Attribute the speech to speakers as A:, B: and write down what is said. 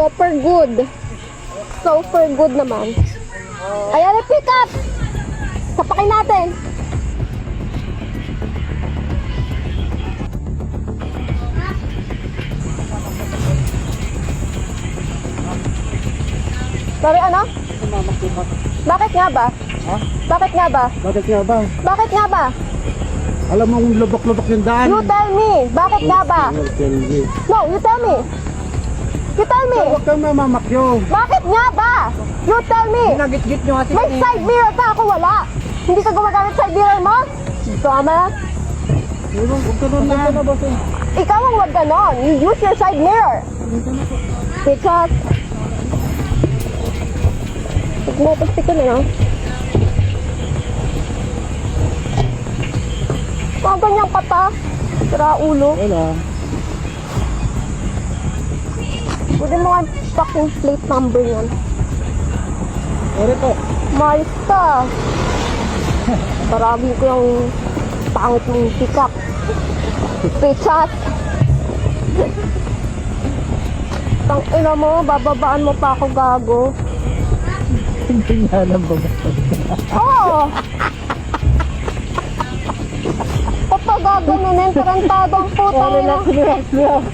A: Super good. Super good naman. Ayan na, pick up! Sapakin natin. Sorry, ano? Bakit nga ba?
B: Ha?
A: Bakit nga ba?
B: Bakit nga ba?
A: Bakit nga ba?
B: Alam mo kung lubok-lubok yung daan.
A: You tell me. Bakit nga ba? No, you tell me. You tell me.
B: Huwag kang mamamakyo.
A: Bakit nga ba? You tell me.
B: Nagit-git nyo kasi.
A: May side mirror pa ako, wala. Hindi ka gumagamit side mirror mo? Tama.
B: Huwag ka nun na.
A: Ikaw ang wag ganon. You use your side mirror. Because nagmopastik ko na no? Kung ganyan ka pa, sira ulo.
B: Wala.
A: Pwede mo nga fucking plate number yan.
B: Ore po.
A: Malis ka. Marami ko yung pangit mong sikap. Pichat. Tang ina mo, bababaan mo pa ako gago.
B: Hindi nga alam ba?
A: Oo. Papagaganunin, tarantado ang puta.
B: Relax, relax, relax.